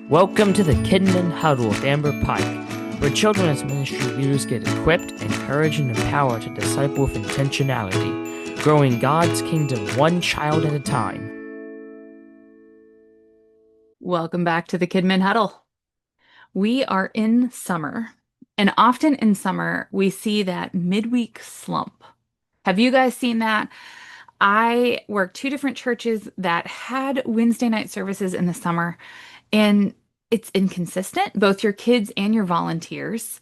Welcome to the Kidmin Huddle with Amber Pike, where children's ministry leaders get equipped, encouraged, and empowered to disciple with intentionality, growing God's kingdom one child at a time. Welcome back to the Kidmin Huddle. We are in summer, and often in summer, we see that midweek slump. Have you guys seen that? I work two different churches that had Wednesday night services in the summer, and it's inconsistent, both your kids and your volunteers.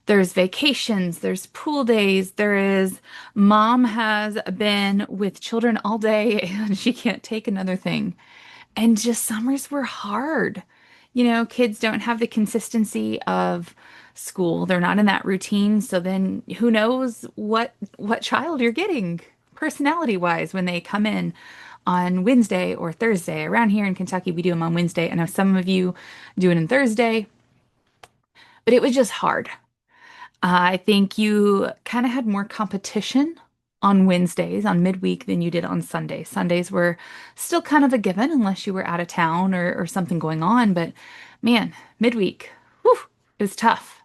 There's vacations, there's pool days, there is mom has been with children all day and she can't take another thing. And just summers were hard. Kids don't have the consistency of school. They're not in that routine. So then who knows what child you're getting personality wise when they come in on Wednesday or Thursday. Around here in Kentucky, we do them on Wednesday. I know some of you do it on Thursday, but it was just hard. I think you kind of had more competition on Wednesdays, on midweek, than you did on Sundays. Sundays were still kind of a given unless you were out of town or something going on. But man, midweek, whew, it was tough.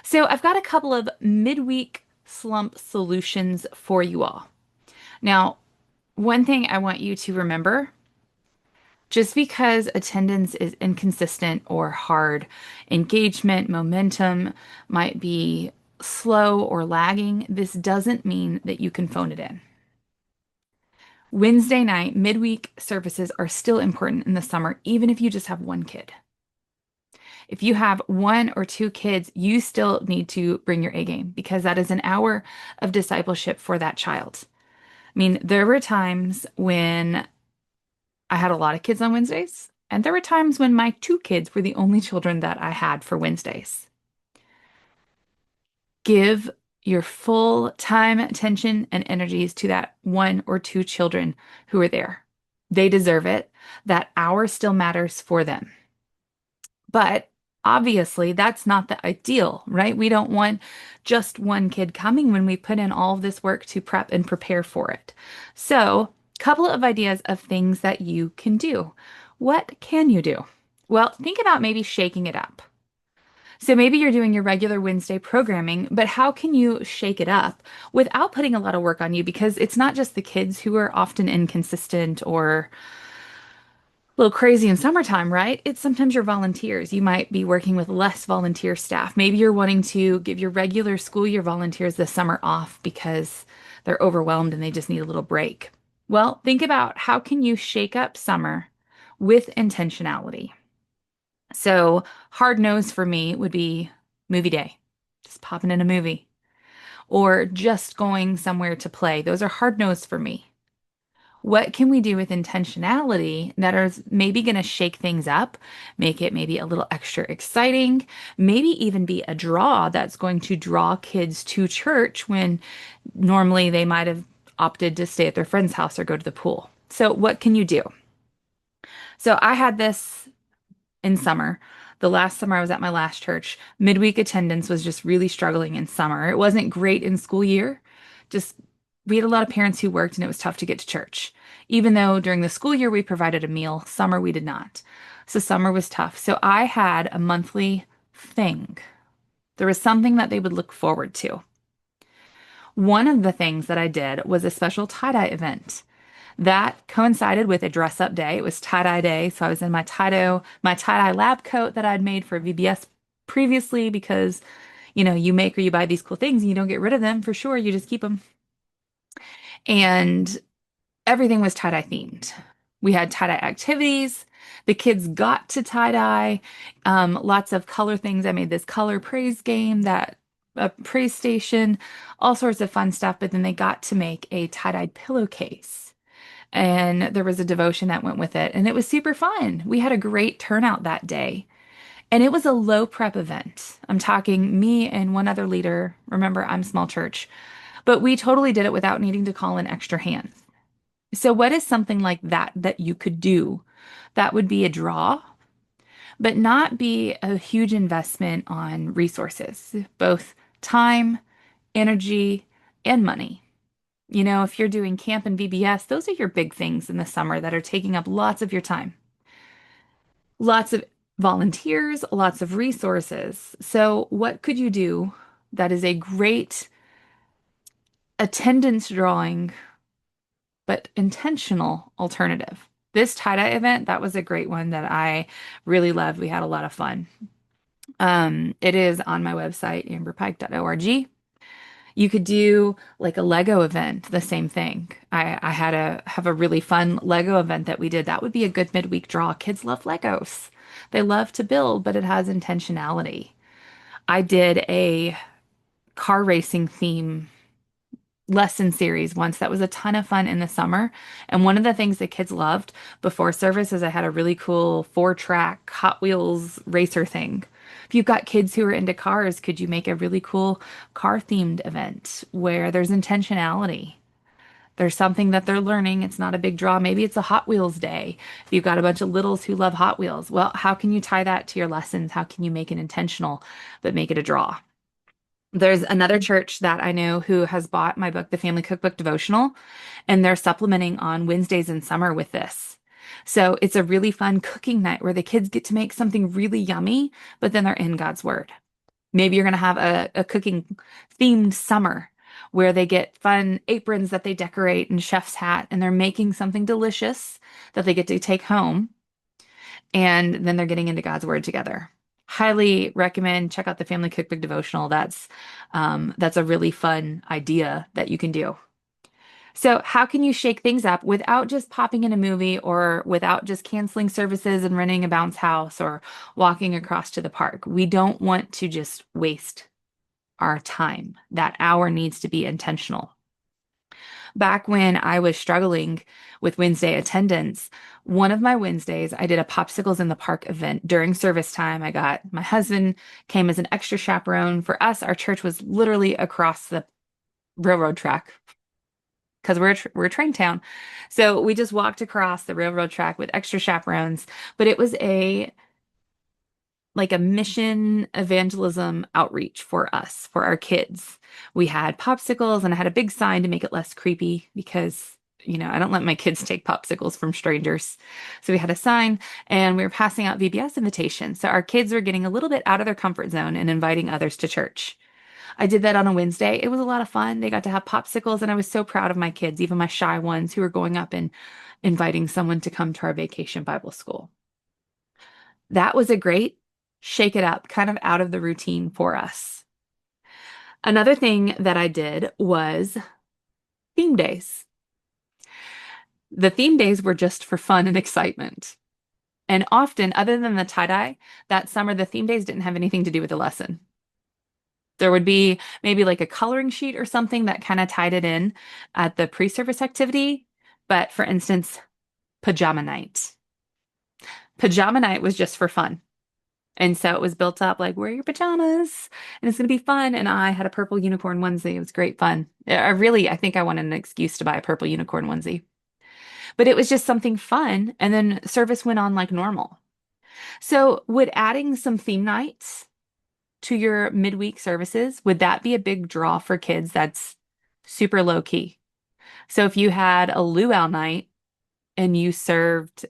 So I've got a couple of midweek slump solutions for you all. Now, one thing I want you to remember, just because attendance is inconsistent or hard, engagement, momentum might be slow or lagging, this doesn't mean that you can phone it in. Wednesday night, midweek services are still important in the summer, even if you just have one kid. If you have one or two kids, you still need to bring your A game because that is an hour of discipleship for that child. I mean, there were times when I had a lot of kids on Wednesdays, and there were times when my two kids were the only children that I had for Wednesdays. Give your full time, attention, and energies to that one or two children who are there. They deserve it. That hour still matters for them. But obviously, that's not the ideal, right? We don't want just one kid coming when we put in all of this work to prep and prepare for it. So, couple of ideas of things that you can do. What can you do? Well, think about maybe shaking it up. So maybe you're doing your regular Wednesday programming, but how can you shake it up without putting a lot of work on you? Because it's not just the kids who are often inconsistent or a little crazy in summertime, right? It's sometimes your volunteers. You might be working with less volunteer staff. Maybe you're wanting to give your regular school year volunteers the summer off because they're overwhelmed and they just need a little break. Well, think about how can you shake up summer with intentionality. So, hard nose for me would be movie day, just popping in a movie, or just going somewhere to play. Those are hard nose for me. What can we do with intentionality that is maybe going to shake things up, make it maybe a little extra exciting, maybe even be a draw that's going to draw kids to church when normally they might have opted to stay at their friend's house or go to the pool. So, what can you do? So, I had this in summer. The last summer I was at my last church, midweek attendance was just really struggling in summer. It wasn't great in school year. Just we had a lot of parents who worked and it was tough to get to church. Even though during the school year we provided a meal, summer we did not. So summer was tough. So I had a monthly thing. There was something that they would look forward to. One of the things that I did was a special tie-dye event. That coincided with a dress up day. It was tie-dye day, so I was in my tie-dye lab coat that I'd made for VBS previously because, you make or you buy these cool things and you don't get rid of them for sure, you just keep them. And everything was tie-dye themed. We had tie-dye activities. The kids got to tie-dye, lots of color things. I made this color praise game that a praise station, all sorts of fun stuff, but then they got to make a tie-dyed pillowcase and there was a devotion that went with it. And it was super fun. We had a great turnout that day. And it was a low prep event. I'm talking me and one other leader. Remember, I'm small church, but we totally did it without needing to call in extra hands. So, what is something like that that you could do that would be a draw, but not be a huge investment on resources, both time, energy, and money? If you're doing camp and VBS, those are your big things in the summer that are taking up lots of your time. Lots of volunteers, lots of resources. So, what could you do that is a great attendance drawing but intentional alternative? This tie-dye event, that was a great one that I really loved. We had a lot of fun. It is on my website, amberpike.org. You could do like a Lego event, the same thing. I had a have a really fun Lego event that we did. That would be a good midweek draw. Kids love Legos. They love to build, but it has intentionality. I did a car racing theme lesson series once that was a ton of fun in the summer. And one of the things the kids loved before service is I had a really cool 4-track Hot Wheels racer thing. If you've got kids who are into cars, could you make a really cool car themed event where there's intentionality? There's something that they're learning. It's not a big draw. Maybe it's a Hot Wheels day. If you've got a bunch of littles who love Hot Wheels, well, how can you tie that to your lessons? How can you make it intentional, but make it a draw? There's another church that I know who has bought my book, The Family Cookbook Devotional, and they're supplementing on Wednesdays in summer with this. So it's a really fun cooking night where the kids get to make something really yummy, but then they're in God's Word. Maybe you're going to have a cooking themed summer where they get fun aprons that they decorate and chef's hat, and they're making something delicious that they get to take home. And then they're getting into God's Word together. Highly recommend check out the Family Cookbook Devotional. That's a really fun idea that you can do. So, how can you shake things up without just popping in a movie or without just canceling services and renting a bounce house or walking across to the park? We don't want to just waste our time. That hour needs to be intentional. Back when I was struggling with Wednesday attendance, one of my Wednesdays, I did a Popsicles in the Park event during service time. I got my husband came as an extra chaperone. For us, our church was literally across the railroad track because we're a train town. So we just walked across the railroad track with extra chaperones, but it was a mission evangelism outreach for us, for our kids. We had popsicles and I had a big sign to make it less creepy because, I don't let my kids take popsicles from strangers. So we had a sign and we were passing out VBS invitations. So our kids were getting a little bit out of their comfort zone and inviting others to church. I did that on a Wednesday. It was a lot of fun. They got to have popsicles and I was so proud of my kids, even my shy ones who were going up and inviting someone to come to our vacation Bible school. That was a great shake it up, kind of out of the routine for us. Another thing that I did was theme days. The theme days were just for fun and excitement. And often, other than the tie-dye, that summer, the theme days didn't have anything to do with the lesson. There would be maybe like a coloring sheet or something that kind of tied it in at the pre-service activity. But for instance, pajama night. Pajama night was just for fun. And so it was built up like, wear your pajamas and it's going to be fun. And I had a purple unicorn onesie. It was great fun. I think I wanted an excuse to buy a purple unicorn onesie. But it was just something fun. And then service went on like normal. So would adding some theme nights to your midweek services, would that be a big draw for kids that's super low key? So if you had a luau night and you served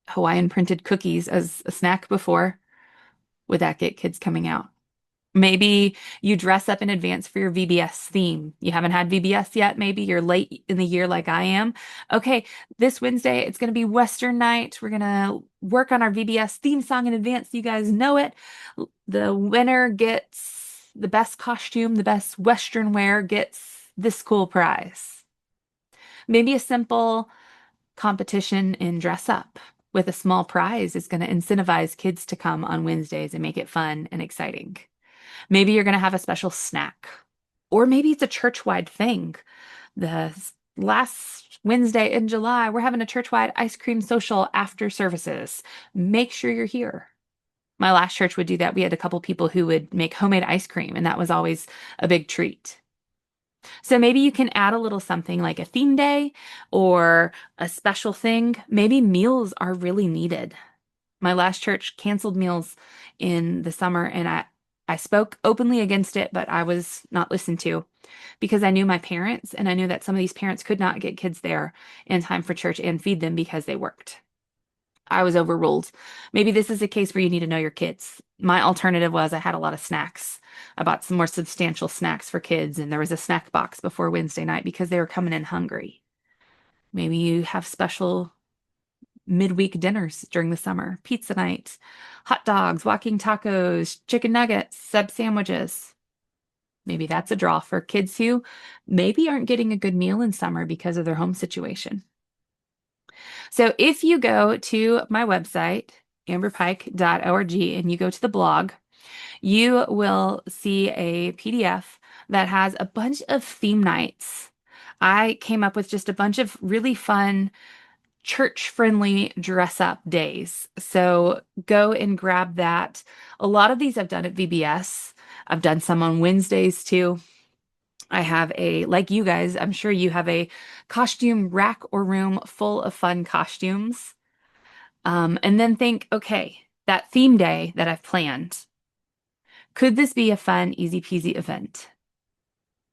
Hawaiian printed cookies as a snack before, would that get kids coming out? Maybe you dress up in advance for your VBS theme. You haven't had VBS yet. Maybe you're late in the year like I am. Okay, this Wednesday, it's going to be Western night. We're going to work on our VBS theme song in advance so you guys know it. The winner gets the best costume, the best Western wear gets this cool prize. Maybe a simple competition in dress up with a small prize is going to incentivize kids to come on Wednesdays and make it fun and exciting. Maybe you're going to have a special snack, or maybe it's a church-wide thing. The last Wednesday in July, we're having a church-wide ice cream social after services. Make sure you're here. My last church would do that. We had a couple people who would make homemade ice cream, and that was always a big treat. So maybe you can add a little something like a theme day or a special thing. Maybe meals are really needed. My last church canceled meals in the summer, and I spoke openly against it, but I was not listened to because I knew my parents, and I knew that some of these parents could not get kids there in time for church and feed them because they worked. I was overruled. Maybe this is a case where you need to know your kids. My alternative was I had a lot of snacks. I bought some more substantial snacks for kids, and there was a snack box before Wednesday night because they were coming in hungry. Maybe you have special midweek dinners during the summer, pizza night, hot dogs, walking tacos, chicken nuggets, sub sandwiches. Maybe that's a draw for kids who maybe aren't getting a good meal in summer because of their home situation. So if you go to my website, amberpike.org, and you go to the blog, you will see a PDF that has a bunch of theme nights. I came up with just a bunch of really fun church-friendly dress-up days. So go and grab that. A lot of these I've done at VBS. I've done some on Wednesdays too. I have like you guys, I'm sure you have a costume rack or room full of fun costumes. And then think, okay, that theme day that I've planned, could this be a fun, easy peasy event?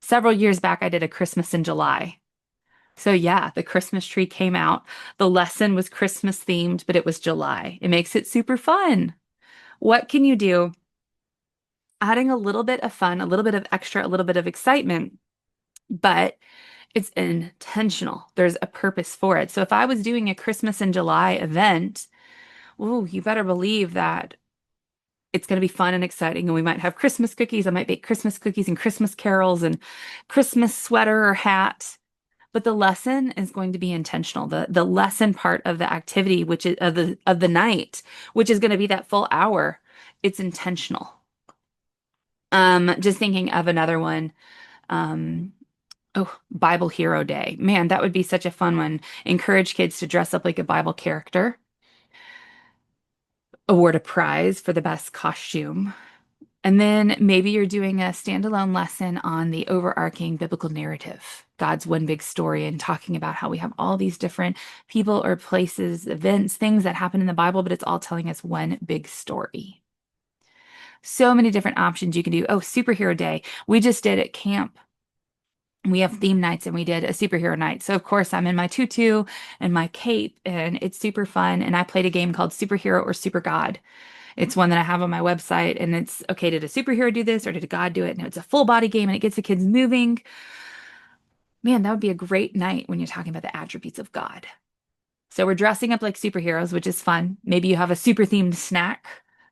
Several years back, I did a Christmas in July. So yeah, the Christmas tree came out. The lesson was Christmas themed, but it was July. It makes it super fun. What can you do? Adding a little bit of fun, a little bit of extra, a little bit of excitement, but it's intentional. There's a purpose for it. So if I was doing a Christmas in July event, oh, you better believe that it's going to be fun and exciting. And we might have Christmas cookies. I might bake Christmas cookies and Christmas carols and Christmas sweater or hat. But the lesson is going to be intentional. The lesson part of the activity, which is of the night, which is going to be that full hour, it's intentional. Just thinking of another one. Um, oh, Bible Hero Day. Man, that would be such a fun one. Encourage kids to dress up like a Bible character. Award a prize for the best costume. And then maybe you're doing a standalone lesson on the overarching biblical narrative, God's one big story, and talking about how we have all these different people or places, events, things that happen in the Bible, but it's all telling us one big story. So many different options you can do. Oh, superhero day. We just did at camp. We have theme nights and we did a superhero night. So, of course, I'm in my tutu and my cape, and it's super fun. And I played a game called Superhero or Super God. It's one that I have on my website, and it's okay, did a superhero do this or did a God do it? And it's a full body game and it gets the kids moving. Man, that would be a great night when you're talking about the attributes of God. So we're dressing up like superheroes, which is fun. Maybe you have a super themed snack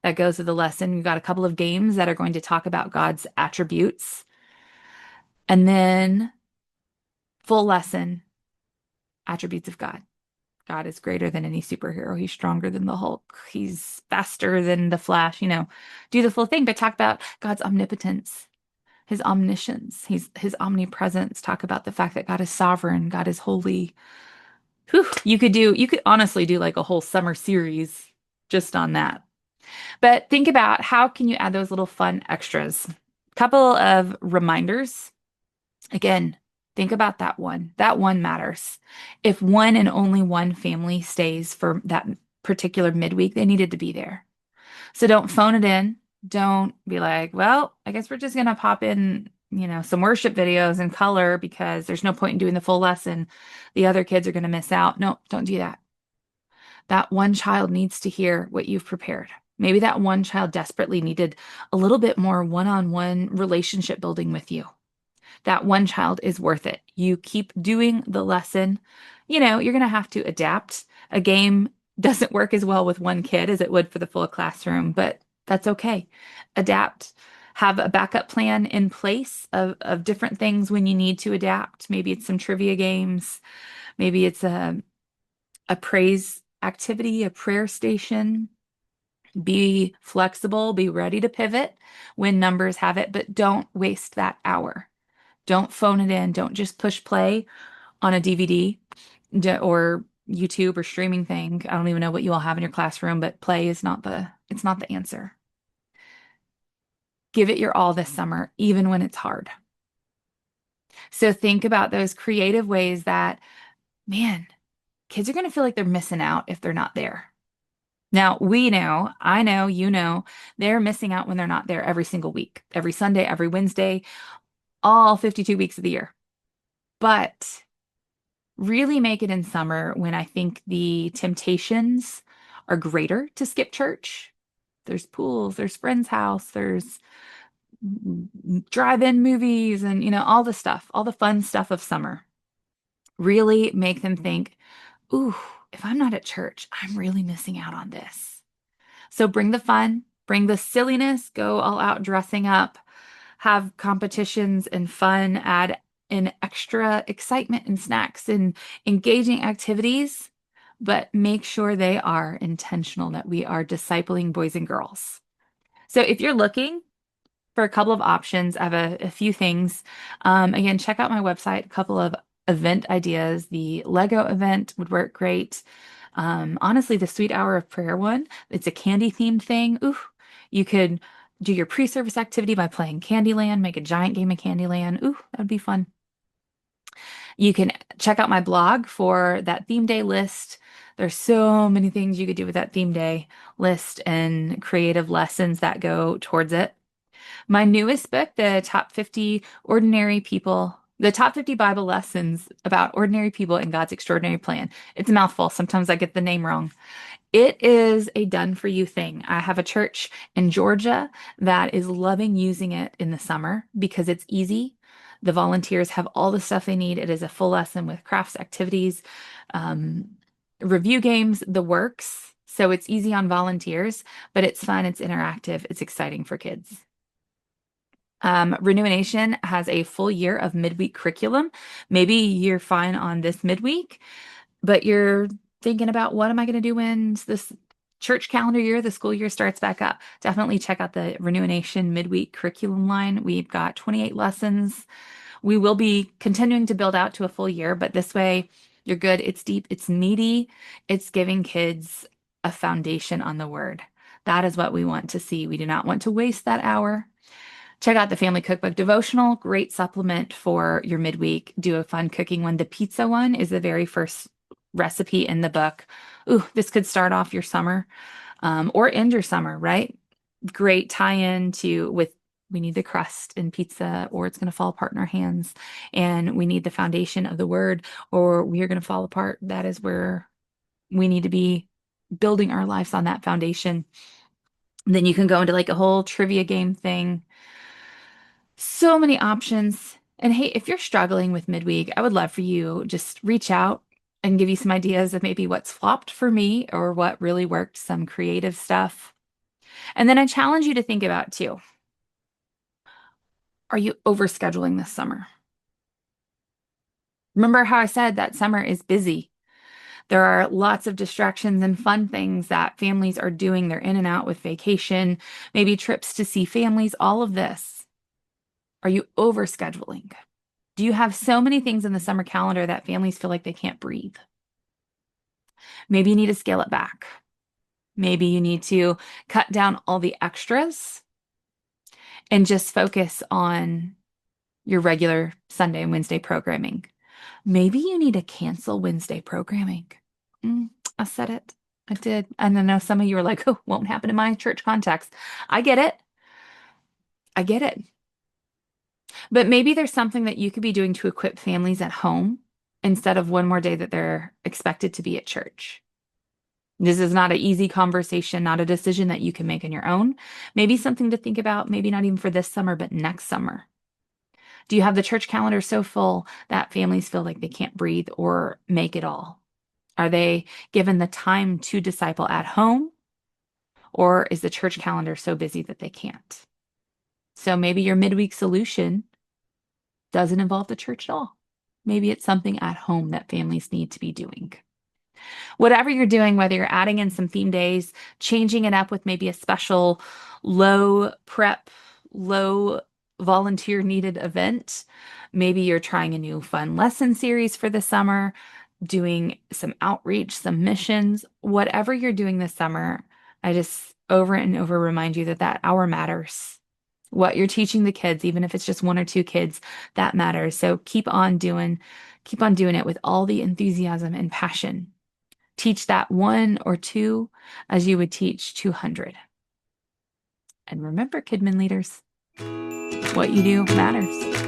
that goes with the lesson. You've got a couple of games that are going to talk about God's attributes. And then full lesson, attributes of God. God is greater than any superhero. He's stronger than the Hulk. He's faster than the Flash. Do the full thing, but talk about God's omnipotence, his omniscience, his omnipresence. Talk about the fact that God is sovereign, God is holy. Whew, you could honestly do like a whole summer series just on that. But think about how can you add those little fun extras? Couple of reminders. Again, think about that one. That one matters. If one and only one family stays for that particular midweek, they needed to be there. So don't phone it in. Don't be like, well, I guess we're just going to pop in, some worship videos in color because there's no point in doing the full lesson. The other kids are going to miss out. No, don't do that. That one child needs to hear what you've prepared. Maybe that one child desperately needed a little bit more one-on-one relationship building with you. That one child is worth it. You keep doing the lesson. You're going to have to adapt. A game doesn't work as well with one kid as it would for the full classroom, but that's okay. Adapt. Have a backup plan in place of different things when you need to adapt. Maybe it's some trivia games. Maybe it's a praise activity, a prayer station. Be flexible, be ready to pivot when numbers have it, but don't waste that hour. Don't phone it in. Don't just push play on a DVD or YouTube or streaming thing. I don't even know what you all have in your classroom, but play is it's not the answer. Give it your all this summer, even when it's hard. So think about those creative ways that, man, kids are going to feel like they're missing out if they're not there. Now, we know, I know, they're missing out when they're not there every single week, every Sunday, every Wednesday, all 52 weeks of the year. But really make it in summer when I think the temptations are greater to skip church. There's pools, there's friend's house, there's drive-in movies and, all the stuff, all the fun stuff of summer. Really make them think, ooh, if I'm not at church, I'm really missing out on this. So bring the fun, bring the silliness, go all out dressing up, have competitions and fun, add in extra excitement and snacks and engaging activities, but make sure they are intentional, that we are discipling boys and girls. So if you're looking for a couple of options, I have a few things. Again, check out my website, a couple of event ideas. The Lego event would work great. Honestly, the Sweet Hour of Prayer one, it's a candy themed thing. Ooh, you could do your pre-service activity by playing Candyland, make a giant game of Candyland. Ooh, that would be fun. You can check out my blog for that theme day list. There's so many things you could do with that theme day list and creative lessons that go towards it. My newest book, the top 50 ordinary people, the top 50 Bible lessons about ordinary people and God's extraordinary plan. It's a mouthful. Sometimes I get the name wrong. It is a done for you thing. I have a church in Georgia that is loving using it in the summer because it's easy. The volunteers have all the stuff they need. It is a full lesson with crafts, activities, review games, the works. So it's easy on volunteers, but it's fun, it's interactive, it's exciting for kids. Renew Nation has a full year of midweek curriculum. Maybe you're fine on this midweek, but you're thinking about what am I going to do when this church calendar year, the school year starts back up. Definitely check out the Renew Nation midweek curriculum line. We've got 28 lessons. We will be continuing to build out to a full year, but this way you're good. It's deep, it's meaty, it's giving kids a foundation on the word. That is what we want to see. We do not want to waste that hour. Check out the Family Cookbook Devotional, great supplement for your midweek. Do a fun cooking one. The pizza one is the very first recipe in the book. Ooh, this could start off your summer or end your summer, right? Great tie-in with we need the crust in pizza or it's going to fall apart in our hands. And we need the foundation of the word or we are going to fall apart. That is where we need to be building our lives on that foundation. And then you can go into like a whole trivia game thing. So many options. And hey, if you're struggling with midweek, I would love for you just reach out and give you some ideas of maybe what's flopped for me or what really worked, some creative stuff. And then I challenge you to think about too. Are you overscheduling this summer? Remember how I said that summer is busy. There are lots of distractions and fun things that families are doing. They're in and out with vacation, maybe trips to see families, all of this. Are you overscheduling? Do you have so many things in the summer calendar that families feel like they can't breathe? Maybe you need to scale it back. Maybe you need to cut down all the extras and just focus on your regular Sunday and Wednesday programming. Maybe you need to cancel Wednesday programming. I said it. I did. And I know some of you are like, oh, won't happen in my church context. I get it. I get it. But maybe there's something that you could be doing to equip families at home instead of one more day that they're expected to be at church. This is not an easy conversation, not a decision that you can make on your own. Maybe something to think about, maybe not even for this summer, but next summer. Do you have the church calendar so full that families feel like they can't breathe or make it all? Are they given the time to disciple at home? Or is the church calendar so busy that they can't? So maybe your midweek solution doesn't involve the church at all. Maybe it's something at home that families need to be doing. Whatever you're doing, whether you're adding in some theme days, changing it up with maybe a special low prep, low volunteer needed event, maybe you're trying a new fun lesson series for the summer, doing some outreach, some missions, whatever you're doing this summer, I just over and over remind you that that hour matters. What you're teaching the kids, even if it's just one or two kids, that matters. So keep on doing it with all the enthusiasm and passion. Teach that one or two as you would teach 200. And remember, Kidmin leaders, what you do matters.